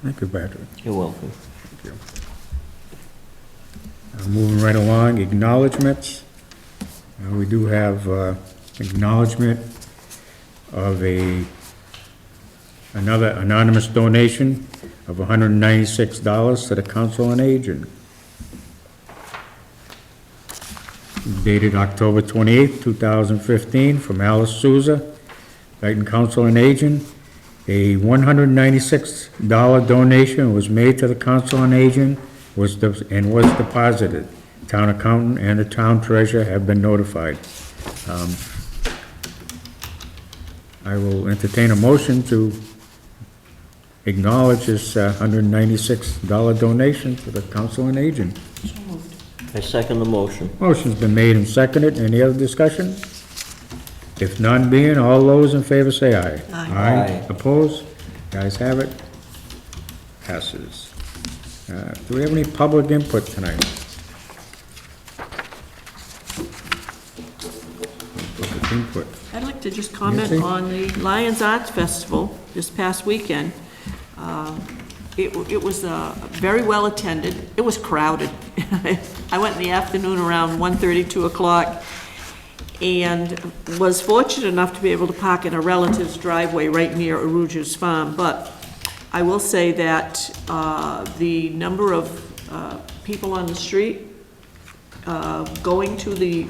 Thank you, Patrick. You're welcome. Thank you. Moving right along, acknowledgements. We do have acknowledgement of another anonymous donation of $196 to the Council on Aging. Dated October 28th, 2015, from Alice Souza, Dayton Council on Aging. A $196 donation was made to the Council on Aging was deposited. Town accountant and the town treasurer have been notified. I will entertain a motion to acknowledge this $196 donation to the Council on Aging. I second the motion. Motion's been made and seconded. Any other discussion? If none being, all those in favor say aye. Aye. Opposed? Guys have it. Passes. Do we have any public input tonight? Public input. I'd like to just comment Nancy? on the Lions Arts Festival this past weekend. It was very well attended. It was crowded. I went in the afternoon around 1:30, 2 o'clock, and was fortunate enough to be able to park in a relative's driveway right near Aruja's farm. But I will say that the number of people on the street going to the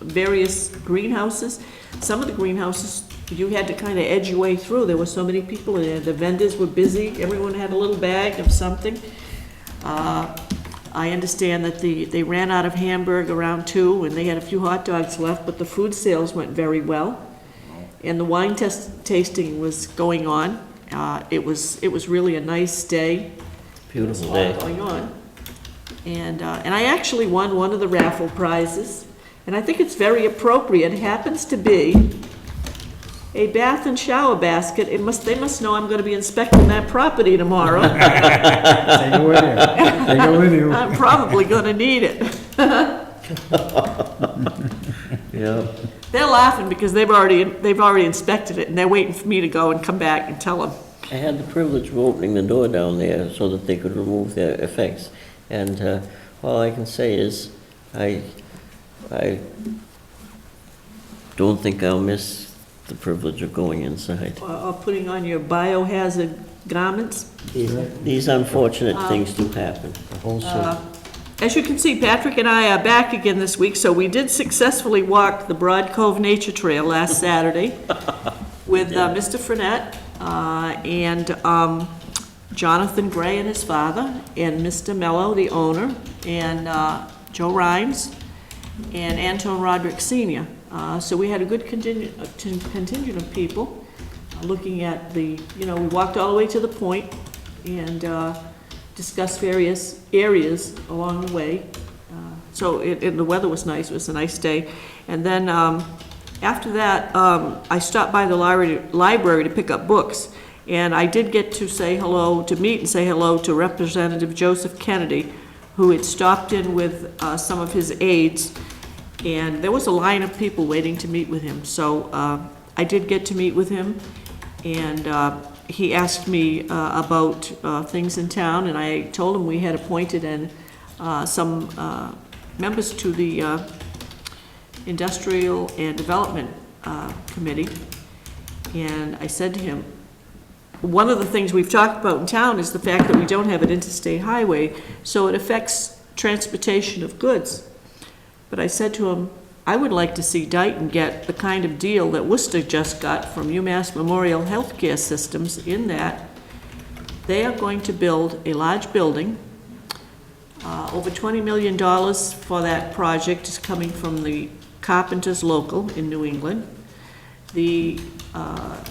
various greenhouses, some of the greenhouses, you had to kind of edge your way through. There were so many people, and the vendors were busy. Everyone had a little bag of something. I understand that they ran out of Hamburg around 2, and they had a few hot dogs left, but the food sales went very well. And the wine tasting was going on. It was really a nice day. Beautiful There was day. a lot going on. And I actually won one of the raffle prizes, and I think it's very appropriate. It happens to be a bath and shower basket. They must know I'm gonna be inspecting that property tomorrow. Take it with you. Take it with you. I'm probably gonna need it. Yeah. They're laughing because they've already inspected it, and they're waiting for me to go and come back and tell them. I had the privilege of opening the door down there so that they could remove their effects. And all I can say is I don't think I'll miss the privilege of going inside. Or putting on your biohazard garments. These unfortunate things do happen. As you can see, Patrick and I are back again this week, so we did successfully walk the Broad Cove Nature Trail last Saturday with Mr. Frenette and Jonathan Gray and his father, and Mr. Mello, the owner, and Joe Rhimes, and Anton Roderick Sr. So we had a good contingent of people looking at we walked all the way to the point and discussed various areas along the way. And the weather was nice. It was a nice day. And then after that, I stopped by the library to pick up books. And I did get to meet and say hello to Representative Joseph Kennedy, who had stopped in with some of his aides. And there was a line of people waiting to meet with him. So I did get to meet with him, and he asked me about things in town, and I told him we had appointed some members to the Industrial and Development Committee. And I said to him, one of the things we've talked about in town is the fact that we don't have an interstate highway, so it affects transportation of goods. But I said to him, I would like to see Dayton get the kind of deal that Worcester just got from UMass Memorial Healthcare Systems, in that they are going to build a large building. Over $20 million for that project is coming from the Carpenters Local in New England. The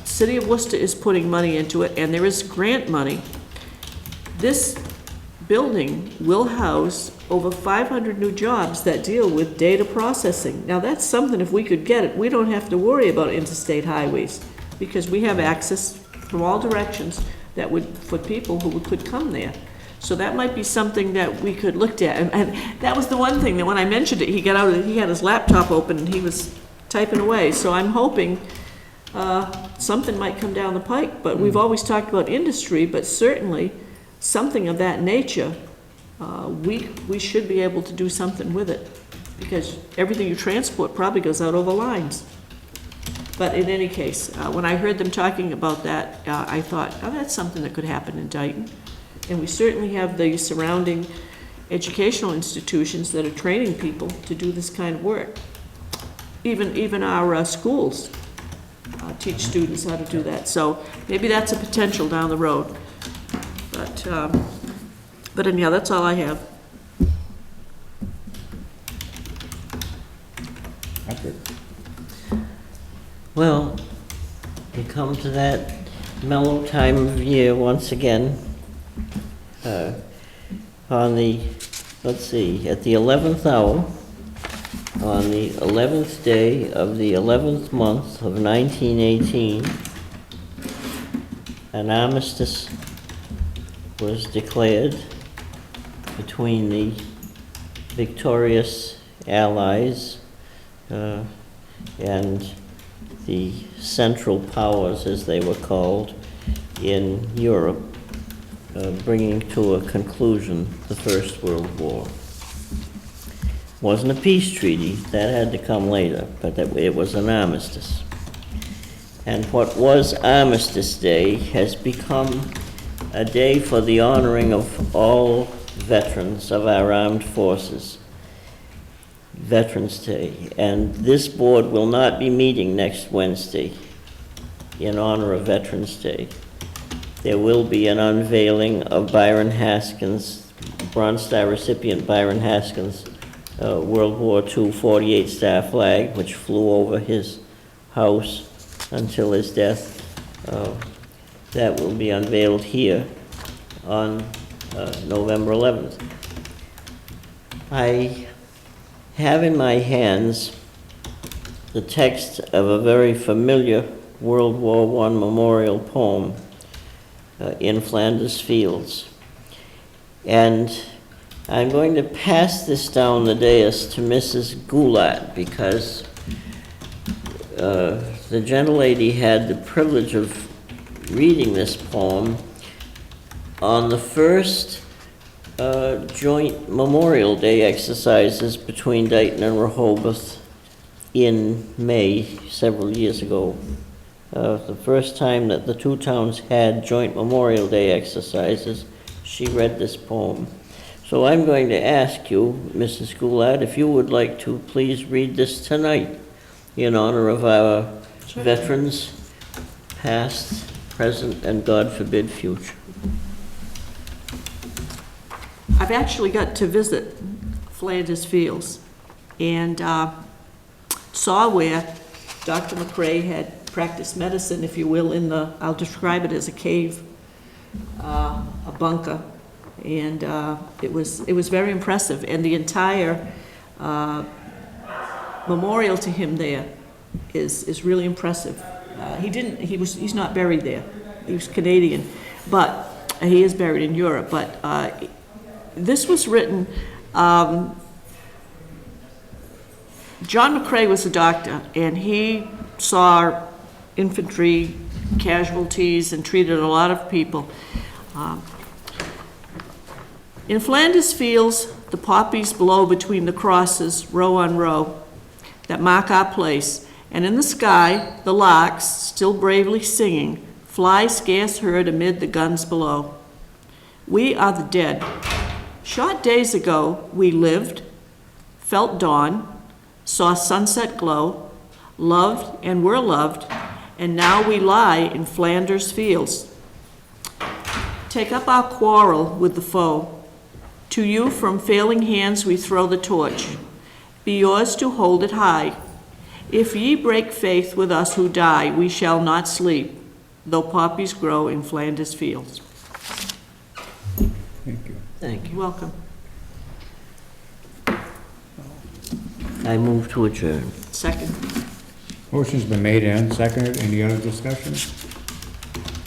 City of Worcester is putting money into it, and there is grant money. This building will house over 500 new jobs that deal with data processing. Now that's something, if we could get it, we don't have to worry about interstate highways, because we have access from all directions for people who could come there. So that might be something that we could look at. And that was the one thing that when I mentioned it, he had his laptop open and he was typing away. So I'm hoping something might come down the pike, but we've always talked about industry, but certainly something of that nature, we should be able to do something with it, because everything you transport probably goes out over lines. But in any case, when I heard them talking about that, I thought, oh, that's something that could happen in Dayton. And we certainly have the surrounding educational institutions that are training people to do this kind of work. Even our schools teach students how to do that. So maybe that's a potential down the road. But anyhow, that's all I have. That's it. Well, we come to that mellow time of year once again. On the, let's see, at the 11th hour, on the 11th day of the 11th month of 1918, an armistice was declared between the victorious Allies and the Central Powers, as they were called, in Europe, bringing to a conclusion the First World War. Wasn't a peace treaty, that had to come later, but it was an armistice. And what was Armistice Day has become a day for the honoring of all veterans of our armed forces. Veterans Day. And this board will not be meeting next Wednesday in honor of Veterans Day. There will be an unveiling of Byron Haskins, Bronze Star recipient Byron Haskins' World War II 48 Star flag, which flew over his house until his death. That will be unveiled here on November 11th. I have in my hands the text of a very familiar World War I memorial poem, In Flanders Fields. And I'm going to pass this down the dais to Mrs. Goulart, because the gentlelady had the privilege of reading this poem on the first joint Memorial Day exercises between Dayton and Rehoboth in May several years ago. The first time that the two towns had joint Memorial Day exercises, she read this poem. So I'm going to ask you, Mrs. Goulart, if you would like to please read this tonight in honor of our veterans, past, present, and God forbid, future. I've actually got to visit Flanders Fields and saw where Dr. McRae had practiced medicine, if you will, in the, I'll describe it as a cave, a bunker. And it was very impressive. And the entire memorial to him there is really impressive. He's not buried there. He was Canadian, but he is buried in Europe. But this was written, John McRae was a doctor, and he saw infantry casualties and treated a lot of people. In Flanders Fields, the poppies blow between the crosses, row on row, that mark our place, and in the sky, the larks, still bravely singing, fly scarce heard amid the guns below. We are the dead. Short days ago, we lived, felt dawn, saw sunset glow, loved and were loved, and now we lie in Flanders Fields. Take up our quarrel with the foe. To you from failing hands we throw the torch. Be yours to hold it high. If ye break faith with us who die, we shall not sleep, though poppies grow in Flanders Fields. Thank you. Thank you. You're welcome. I move to adjourn. Second. Motion's been made and seconded. Any other discussion?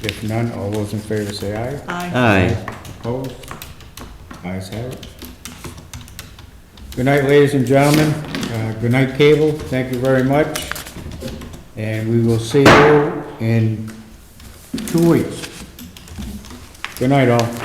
If none, all those in favor say aye. Aye. Aye. Opposed? Ayes have it. Good night, ladies and gentlemen. Good night, Cable. Thank you very much. And we will see you in 2 weeks. Good night, all.